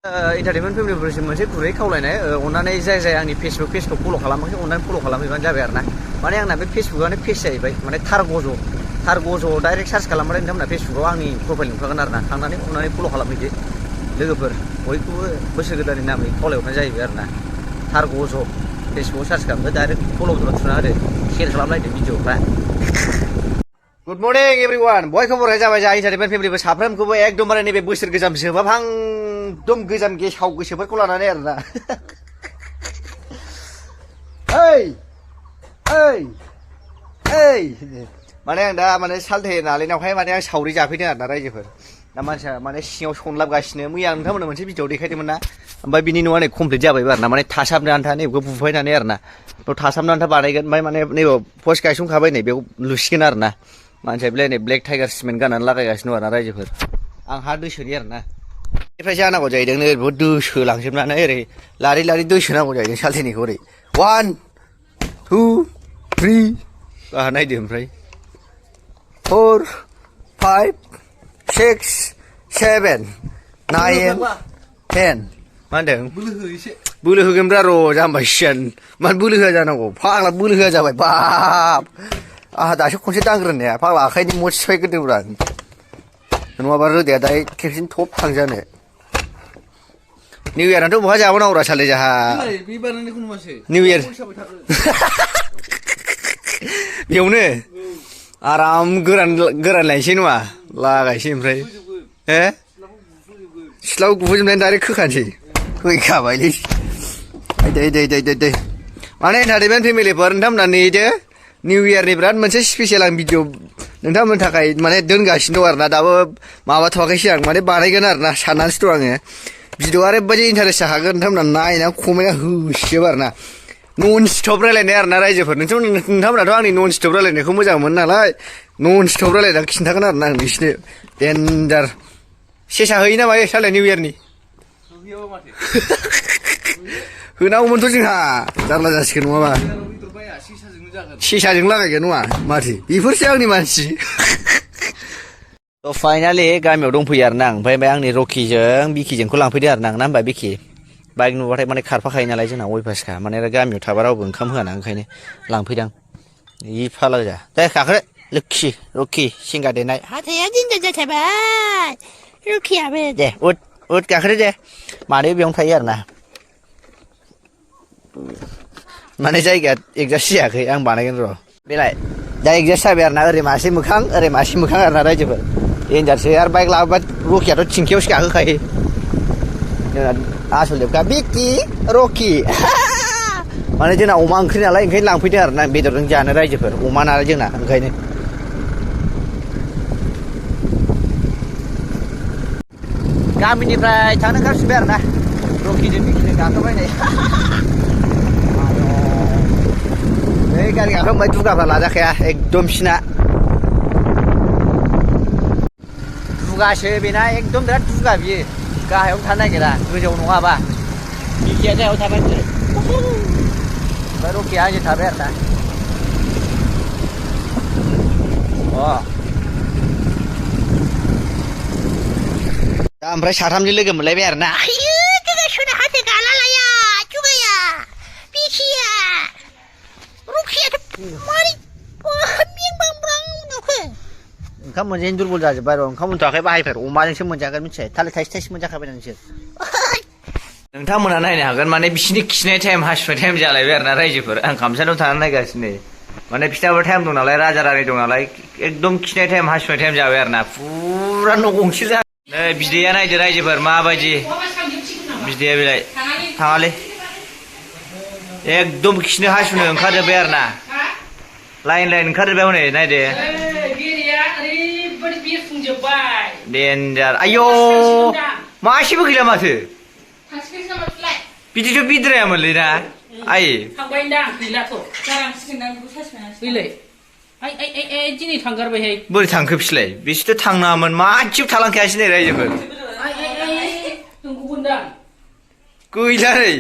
entertainment फेमिलिफोरसिम मोनसे गुरै खावलायनाय अननानै जाय आंनि फेसबुक पेजखौ फल' खालामाखै अननानै फल' खालामहैबानो जाबाय आरो ना माने आंना बे फेसबुकआनो पेज जाहैबाय माने थार गज' डाइरेक्ट सार्च खालामबाथाय नोंथांमोना फेसबुकआव आंनि प्रफाइल नुखागोन आरो ना थांनानै अननानै फल' खालामहैदो लोगोफोर बयखौबो बोसोर गोदाननि नामै खावलायहरनाय जाहैबाय आरो ना थार गज' फेसबुकआव सार्च खालामदो डाइरेक्ट फल' थुना होदो शेयार खालामलायदो भिडिअफ्रा गुड मर्निं एभरिवान बयखौबो बरायनाय जाबाय जा एन्टारटेनमेन्ट फेमिलिफोर साफ्रोमखौबो एकदमबारे नैबे बोसोर गोजाम जोबाहां एकदम गोजाम गेसाव गोसोफोरखौ लानानै आरोना माने आं दा माने सालथे नालेनावहाय माने आं सावरि जाफैदों आरोना रायजोफोर दा मानसिया माने सिङाव संलाबगासिनो मैया नोंथांमोननो मोनसे भिडिअ देखायदोंमोन ना ओमफ्राय बिनि न'आ नै कमप्लिट जाबायबो आरोना माने थासाबनो आन्था नैबेखौ बुफायनानै आरोना बेयाव थासाबनो आन्था बानायगोन ओमफ्राय माने नैबेयाव पस्ट गायसनखाबाय नै बेयाव लुसिगोन आरोना मानसिया बेलाय नै ब्लेक टाइगार सिमेन्ट गाननानै लागायगासिनो दं आरोना रायजोफोर आं हा दोसोनि आरोना बेनिफ्राय जानांगौ जाहैदों नै ओरैबो दोसोलांजोबनानै ओरै लारि दोसोनांगौ जाहैदों सालथेनिखौ ओरै 1 2 3 नायदो ओमफ्राय 4 5 6 7 9 10 मा होनदों बोलो होगोनब्रा र' जाम्बासियान मानो बोलो होआ जानांगौ फाग्ला बोलो होआ जाबाय बाब आंहा दासो खनसे दांग्रोनाया फाग्ला आखाइनि मद सिफायग्रोदोंब्रा नङाबा रोदाया दा खेबसेनो थप थांजानो निउ इयाराथ' बहा जाबावनांगौरा साले जाहा निउ इयार बेयावनो आराम गोरान लायनोसै नङा लागायसै ओमफ्राय हे सिथ्लायाव गुफुजोबनानै डाइरेक्ट खोखानोसै फैखाबायलै दै माने एन्टारटेनमेन्ट फेमिलिफोर नोंथांमोना नेदो निउ इयारनि बिराद मोनसे स्पेसियेल आं भिडिअ नोंथांमोननि थाखाय माने दोनगासिनो दं आरोना दाबो माबाथ'वाखैसो आं माने बानायगोन आरोना साननानैसो दं आङो भिडिअ ओरैबायदि इन्टारेस्ट जाखागोन नोंथांमोना नायना खमायना होसिगोन आरोना नन स्टप रायलायनाय आरोना रायजोफोर नोंथांमोनाथ' आंनि नन स्टप रायलायनायखौ मोजां मोनो नालाय नन स्टप रायलायनानै खिन्थागोन आरोना आं बिसोरनो देन्जार सेसा हैयो ना मायो सालाय निउ इयारनि होनांगौमोनथ' जोंहा जारला जासिगोन नङाबा सेसाजों लागायगोन नङा माथो बेफोरसो आंनि मानसि फाइनालि गामियाव दंफैयो आरो ना ओमफ्राय आंनि रकिजों बिकिजोंखौ लांफैदो आरो ना होमबा बिकि बाइक नुबाथाय माने खारफाखायो नालाय जोंना अयभासखा माने गामियाव थाबा रावबो ओंखाम होआ ना ओंखायनो लांफैदां जि फाला गोजा दे गाखोदो लोक्षि रकि सिंगा देनाय हाथाया दिन्दार जाथारबाय रकियाबो दे उद गाखोदो दे मादै बेयावनो थायो आरो ना माने जायगाया एगजास्ट जायाखै आं बानायगोन र' बेलाय दा एगजास्ट जाबाय आरो ना ओरै मासे मोखां आरो ना रायजोफोर देन्जारसै आरो बाइक लाबोबा रकियाथ' थिंखियावसो गाखोखायो आसल जोबखा बिकि रकि माने जोंना अमा ओंख्रि नालाय ओंखायनो लांफैदों आरो ना बेदरजों जानो रायजोफोर अमा नालाय जोंना ओंखायनो गामिनिफ्राय थांनो ओंखारफिनबाय आरो ना रकिजों बिकिजों गाखोबाय नै बै गारि गाखोबाय दुगाफ्रा लाजाखाया एकदम सिना दुगासो बेना एकदम बिराद दुगा बियो गाहायावनो थानो नागिरा गोजौआव नङाबा बिकिया गाहायाव थाबाय ओमफ्राय रकिया आंजों थाबाय आरो ना दा ओमफ्राय साथामजों लोगो मोनलायबाय आरो ना ओंखाम मोनजायैनो दुरबल जाजोब्बाय र' ओंखाम मोनथ'वाखै बाहायफोर अमाजोंसो मोनजागोन मिथिबाय थालिर थाइसे मोनजाखाबाय नोंसोर नोंथांमोना नायनो हागोन माने बिसिनि खिनाय टाइम हासुनाय टाइम जालायबाय आरो ना रायजोफोर आं खामसालियाव थानानै नायगासिनो माने बिसोरनाबो टाइम दं नालाय राजा रानि दं नालाय एकदम खिनाय टाइम हासुनाय टाइम जाबाय आरो ना फुरा न' गंसे जा नै बिदैया नायदो रायजोफोर माबायदि बिदैया बेलाय थाङालै एकदम खिनो हासुनो ओंखारजोब्बाय आरो ना लाइन ओंखारजोब्बाय हनै नायदो देन्जार आयौ मासेबो गैला माथो बिदिथ' बिद्रायामोनलै ना आइ दिनै थांगारबायहाय बोरै थांखो बिसोरलाय बिसोरथ' थांनाङामोन मासेबो थालांखायासै नै रायजोफोर गैला नै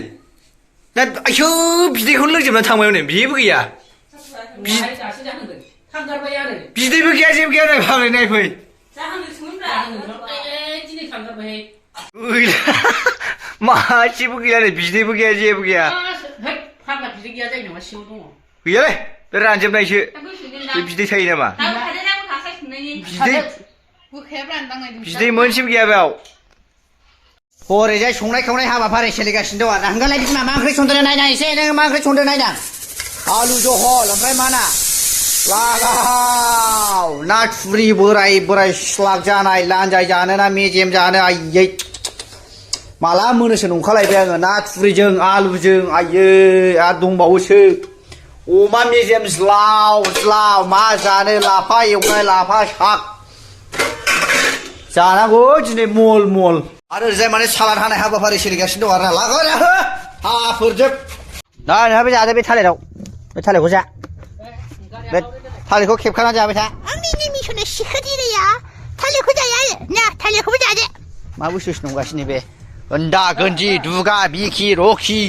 ना आयौ बिदैखौनो लोंजोबनानै थांबाय हनै बेबो गैया बिदैबो गैया जेबो गैया नै फाग्लै नायफै गैला मासेबो गैया नै बिदैबो गैया जेबो गैया है फाग्ला बिदै गैया जायो नामा सिङाव दङ गैयालै बे रानजोबनायसो बे बिदै थायो नामा बिदै मोनसेबो गैया बेयाव हरैजाय संनाय खावनाय हाबाफारि सोलिगासिनो दं आरोना होंगालाय बिमा मा ओंख्रि संदों नायनां एसे नों मा ओंख्रि संदों नायनां आलु जहल ओमफ्राय मा ना लागाव ना थुरि बोराय बोराय स्लाग जानाय लानजाय जानो ना मेजेम जानो आयै माला मोनोसो नंखालायबाय आङो ना थुरिजों आलुजों आयै आरो दंबावोसो अमा मेजेम ज्लाव ज्लाव मा जानो लाफा एवनाय लाफा साग जानांगौ दिनै मल मल आरो ओरैजाय माने सालाद हानाय हाबाफारि सोलिगासिनो दं आरोना लागाव हाफोरजोब दा नोंहा बे जादो बे थालिराव बे थालिरखौ जा बे थालिरखौ खेबखाना जाबाय था आंनि मिसना सिखादिया थालिरखौ जाया ना थालिरखौबो जादो मा बुस्थुसो नंगासिनो बे ओन्दा गन्जि दुगा बिखि रकि